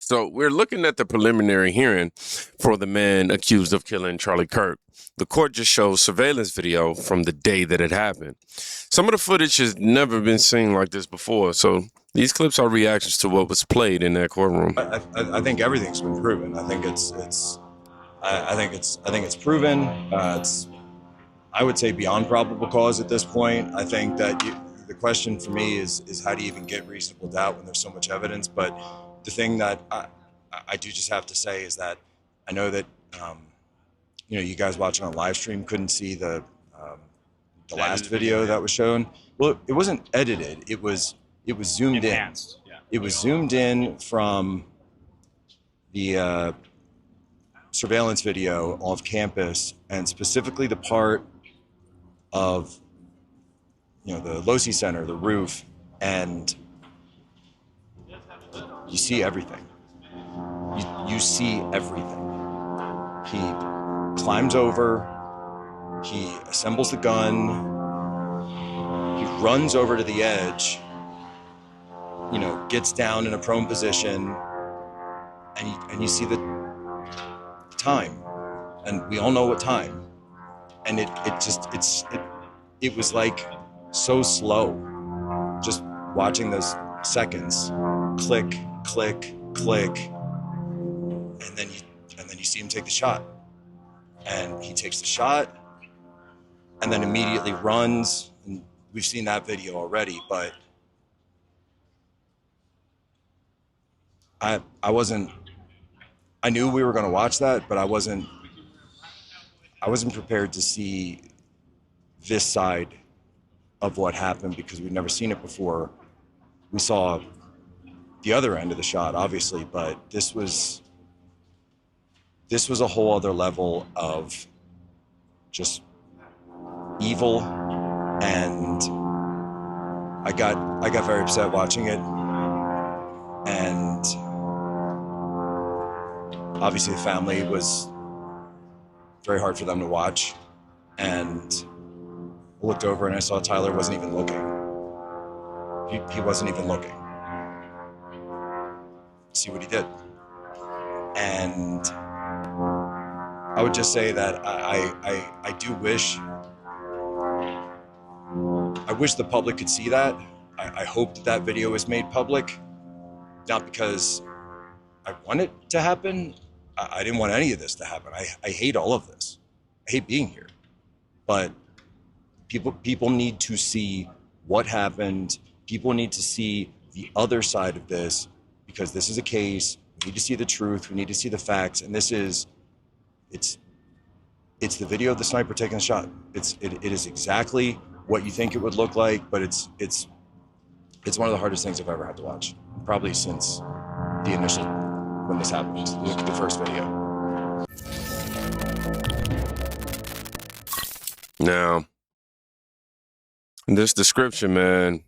So we're looking at the preliminary hearing for the man accused of killing Charlie Kirk. The court just shows surveillance video from the day that it happened. Some of the footage has never been seen like this before, so these clips are reactions to what was played in that courtroom. I think everything's been proven. I think it's proven. It's, I would say, beyond probable cause at this point. I think that the question for me is how do you even get reasonable doubt when there's so much evidence? But the thing that I do just have to say is that I know that you guys watching on live stream couldn't see the last video that was shown. Well, it wasn't edited. It was zoomed Enhanced. in. Yeah. It was zoomed in from the surveillance video off campus, and specifically the part of the Losi Center, the roof, and you see everything. You see everything. He climbs over, he assembles the gun, he runs over to the edge, gets down in a prone position, and you see the time, and we all know what time, and it was like so slow, just watching those seconds, click, click, click, and then you see him take the shot, and he takes the shot, and then immediately runs. And we've seen that video already, but I knew we were going to watch that, but I wasn't prepared to see this side of what happened because we'd never seen it before. We saw the other end of the shot, obviously, but this was a whole other level of just evil, and I got very upset watching it, and obviously the family was very hard for them to watch, and I looked over and I saw Tyler wasn't even looking. He wasn't even looking. See what he did. And I would just say that I do wish the public could see that. I hope that video is made public, not because I want it to happen. I didn't want any of this to happen. I hate all of this. I hate being here. But people need to see what happened. People need to see the other side of this, because this is a case. We need to see the truth. We need to see the facts. And it's the video of the sniper taking the shot. It is exactly what you think it would look like, but it's one of the hardest things I've ever had to watch, probably since the initial, when this happened, the first video. Now, this description, man,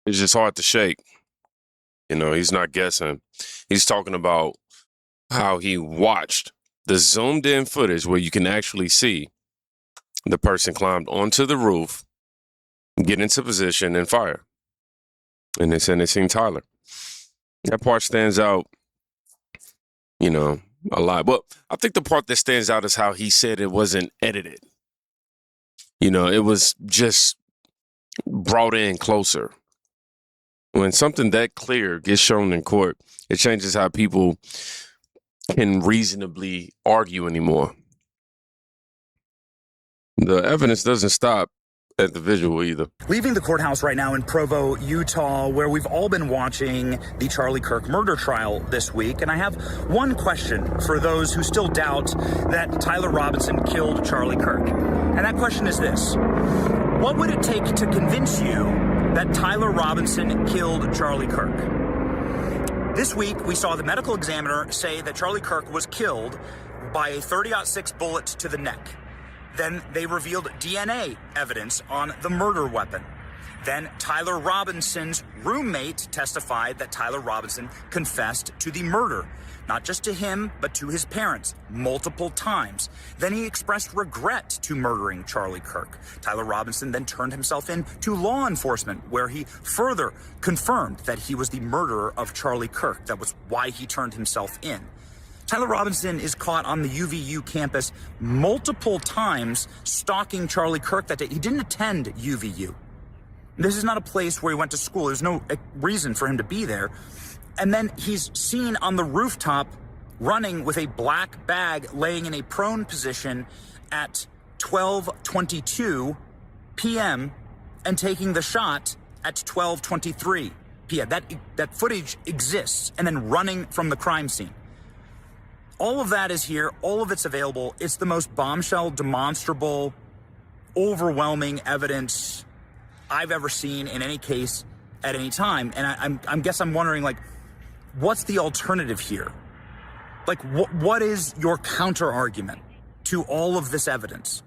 it's just hard to shake. He's not guessing. He's talking about how he watched the zoomed in footage where you can actually see the person climbed onto the roof, get into position, and fire. And they said they seen Tyler. That part stands out, a lot. But I think the part that stands out is how he said it wasn't edited. It was just brought in closer. When something that clear gets shown in court, it changes how people can reasonably argue anymore. The evidence doesn't stop at the visual either. Leaving the courthouse right now in Provo, Utah, where we've all been watching the Charlie Kirk murder trial this week. And I have one question for those who still doubt that Tyler Robinson killed Charlie Kirk. And that question is this: what would it take to convince you that Tyler Robinson killed Charlie Kirk? This week, we saw the medical examiner say that Charlie Kirk was killed by a .30-06 bullet to the neck. Then they revealed DNA evidence on the murder weapon. Then Tyler Robinson's roommate testified that Tyler Robinson confessed to the murder, not just to him, but to his parents, multiple times. Then he expressed regret to murdering Charlie Kirk. Tyler Robinson then turned himself in to law enforcement, where he further confirmed that he was the murderer of Charlie Kirk. That was why he turned himself in. Tyler Robinson is caught on the UVU campus multiple times stalking Charlie Kirk that day. He didn't attend UVU. This is not a place where he went to school. There's no reason for him to be there. And then he's seen on the rooftop running with a black bag laying in a prone position at 12:22 p.m. and taking the shot at 12:23 p.m. That footage exists, and then running from the crime scene. All of that is here. All of it's available. It's the most bombshell, demonstrable, overwhelming evidence I've ever seen in any case at any time. And I'm wondering, like, what's the alternative here? Like, what is your counter argument to all of this evidence?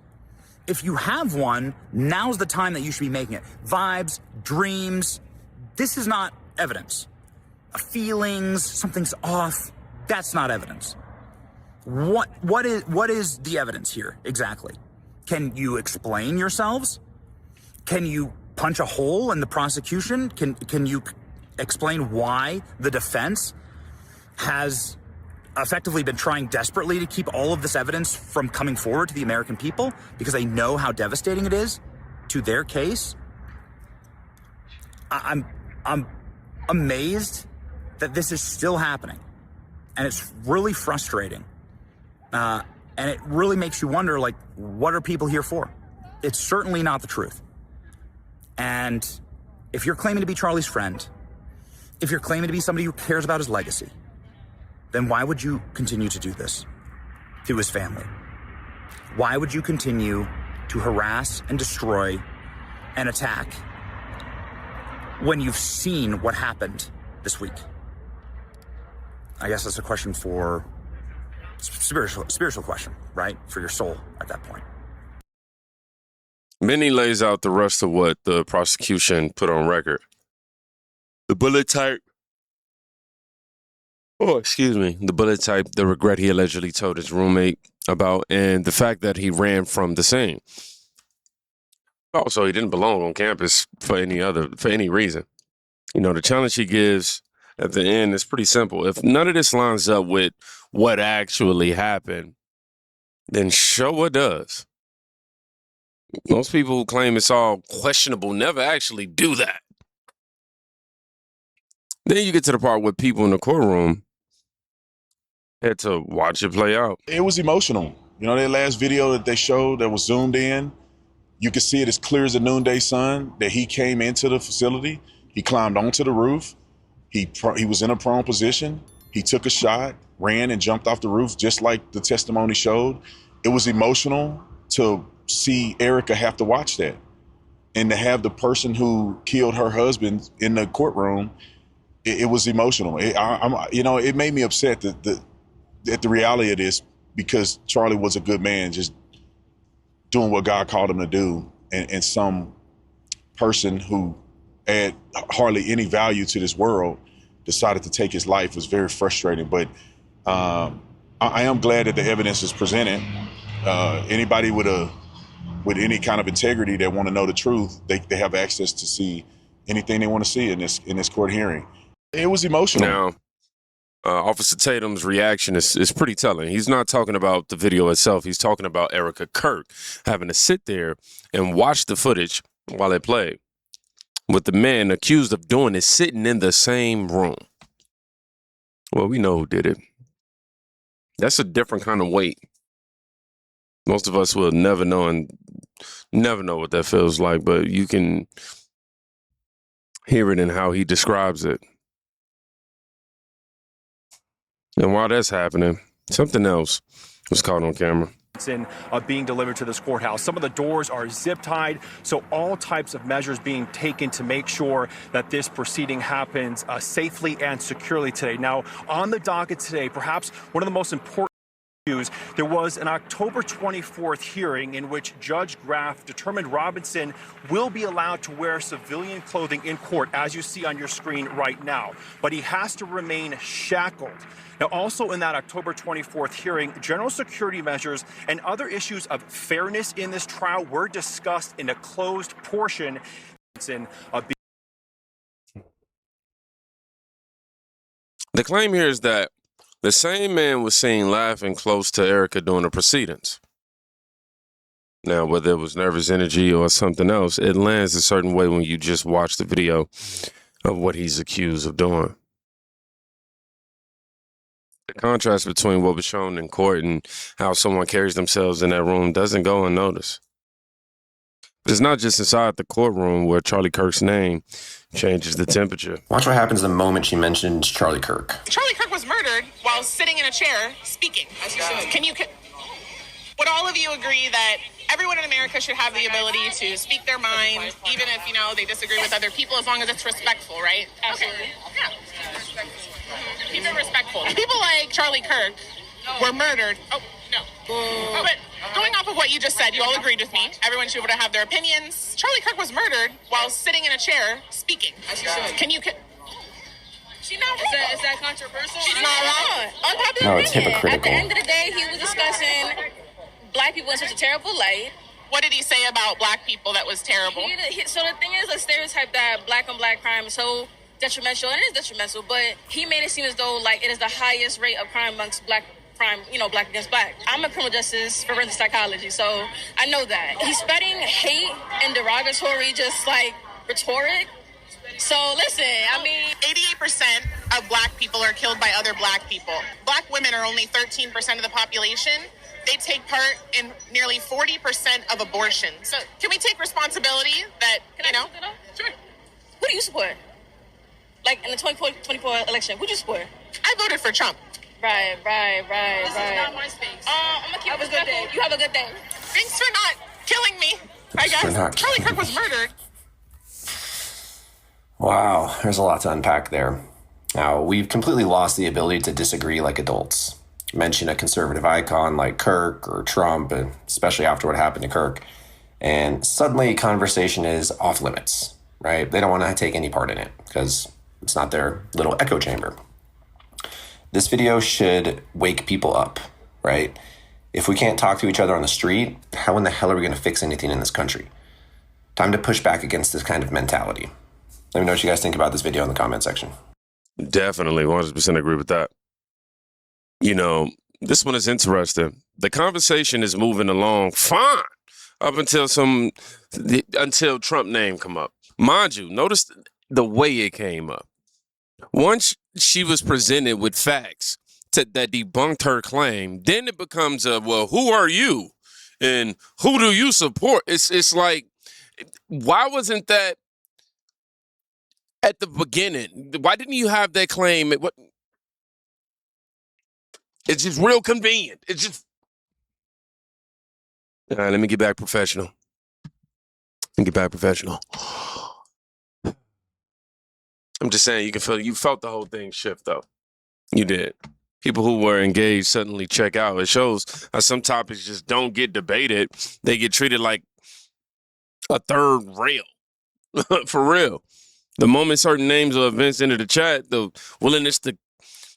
If you have one, now's the time that you should be making it. Vibes, dreams, this is not evidence. Feelings, something's off, that's not evidence. What is the evidence here exactly? Can you explain yourselves? Can you punch a hole in the prosecution? Can you explain why the defense has effectively been trying desperately to keep all of this evidence from coming forward to the American people because they know how devastating it is to their case? I'm amazed that this is still happening, and it's really frustrating. And it really makes you wonder, like, what are people here for? It's certainly not the truth. And if you're claiming to be Charlie's friend, if you're claiming to be somebody who cares about his legacy, then why would you continue to do this to his family? Why would you continue to harass and destroy and attack when you've seen what happened this week? I guess that's a question for spiritual question, right? For your soul at that point. Then he lays out the rest of what the prosecution put on record. The bullet type. The bullet type, the regret he allegedly told his roommate about, and the fact that he ran from the scene. Also, he didn't belong on campus for any reason. You know, the challenge he gives at the end is pretty simple. If none of this lines up with what actually happened, then show what does. Most people who claim it's all questionable never actually do that. Then you get to the part where people in the courtroom had to watch it play out. It was emotional. You know, that last video that they showed that was zoomed in, you could see it as clear as the noonday sun that he came into the facility. He climbed onto the roof. He was in a prone position. He took a shot, ran and jumped off the roof, just like the testimony showed. It was emotional to see Erica have to watch that, and to have the person who killed her husband in the courtroom. It was emotional. It made me upset at the reality of this, because Charlie was a good man, just doing what God called him to do, and some person who had hardly any value to this world decided to take his life. Was very frustrating. But I am glad that the evidence is presented. Anybody with any kind of integrity that want to know the truth, they have access to see anything they want to see in this court hearing. It was emotional. Now, Officer Tatum's reaction is pretty telling. He's not talking about the video itself. He's talking about Erica Kirk having to sit there and watch the footage while it played, with the man accused of doing it sitting in the same room. Well, we know who did it. That's a different kind of weight. Most of us will never know what that feels like, but you can hear it in how he describes it. And while that's happening, something else was caught on camera. Being delivered to this courthouse. Some of the doors are zip tied, so all types of measures being taken to make sure that this proceeding happens safely and securely today. Now, on the docket today, perhaps one of the most important There was an October 24th hearing in which Judge Graff determined Robinson will be allowed to wear civilian clothing in court, as you see on your screen right now, but he has to remain shackled. Now, also in that October 24th hearing, general security measures and other issues of fairness in this trial were discussed in a closed portion. The claim here is that the same man was seen laughing close to Erica during the proceedings. Now, whether it was nervous energy or something else, it lands a certain way when you just watch the video of what he's accused of doing. The contrast between what was shown in court and how someone carries themselves in that room doesn't go unnoticed. But it's not just inside the courtroom where Charlie Kirk's name changes the temperature. Watch what happens the moment she mentions Charlie Kirk. Charlie Kirk was murdered while sitting in a chair speaking. Would all of you agree that everyone in America should have the ability to speak their mind, even if, they disagree with other people, as long as it's respectful, right? Absolutely. Okay. Yeah. Keep it respectful. People like Charlie Kirk were murdered. Oh, no. But going off of what you just said, you all agreed with me. Everyone should be able to have their opinions. Charlie Kirk was murdered while sitting in a chair speaking. She's not wrong. Is that controversial? She's not wrong. No, it's hypocritical. At the end of the day, he was discussing black people in such a terrible light. What did he say about black people that was terrible? So the thing is, a stereotype that black on black crime is so detrimental, and it is detrimental, but he made it seem as though like it is the highest rate of crime amongst black crime, black against black. I'm a criminal justice forensic psychology, so I know that. He's spreading hate and derogatory, just like rhetoric. So listen, 88% of black people are killed by other black people. Black women are only 13% of the population. They take part in nearly 40% of abortions. So can we take responsibility that, Sure. Who do you support? Like in the 2024 election, who'd you support? I voted for Trump. Right. This is not my space. I'm gonna keep it respectful. You have a good day. Thanks for not killing me, I guess. Charlie Kirk was murdered. Wow, there's a lot to unpack there. Now, we've completely lost the ability to disagree like adults. Mention a conservative icon like Kirk or Trump, and especially after what happened to Kirk, and suddenly conversation is off limits, right? They don't want to take any part in it because it's not their little echo chamber. This video should wake people up, right? If we can't talk to each other on the street, how in the hell are we going to fix anything in this country? Time to push back against this kind of mentality. Let me know what you guys think about this video in the comment section. Definitely 100% agree with that. This one is interesting. The conversation is moving along fine up until Trump name come up. Mind you, notice the way it came up. Once she was presented with facts that debunked her claim, then it becomes who are you? And who do you support? It's like, why wasn't that at the beginning? Why didn't you have that claim? It's just real convenient. It's just... All right, let me get back professional. I'm just saying, you felt the whole thing shift, though. You did. People who were engaged suddenly check out. It shows how some topics just don't get debated. They get treated like a third rail. For real. The moment certain names or events enter the chat, the willingness to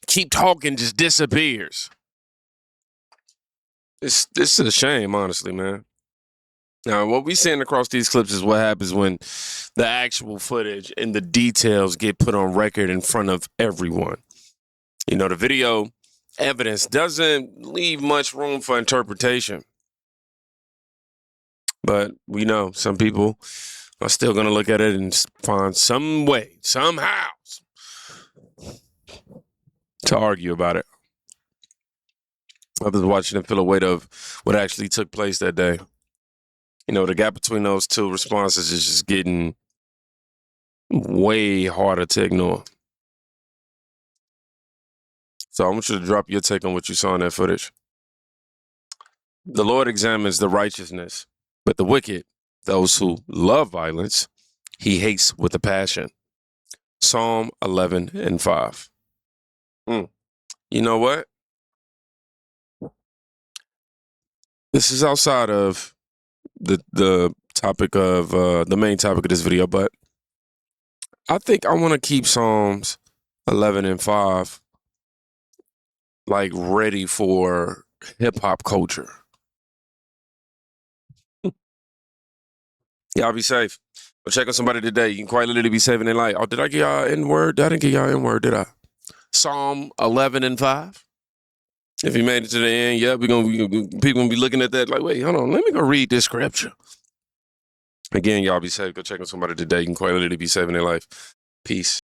keep talking just disappears. This is a shame, honestly, man. Now, what we seeing across these clips is what happens when the actual footage and the details get put on record in front of everyone. The video evidence doesn't leave much room for interpretation. But we know some people are still going to look at it and find some way, somehow, to argue about it. Others watching and feel a weight of what actually took place that day. The gap between those two responses is just getting way harder to ignore. So I want you to drop your take on what you saw in that footage. The Lord examines the righteousness, but the wicked, those who love violence, he hates with a passion. Psalm 11:5. You know what? This is outside of the topic of the main topic of this video, but I think I want to keep Psalms 11 and 5 like ready for hip hop culture. Y'all be safe. Go check on somebody today. You can quite literally be saving their life. Oh, did I get y'all N-word? I didn't get y'all N-word, did I? Psalm 11 and 5. If you made it to the end, yeah, people gonna be looking at that like, wait, hold on, let me go read this scripture. Again, y'all be safe. Go check on somebody today. You can quite literally be saving their life. Peace.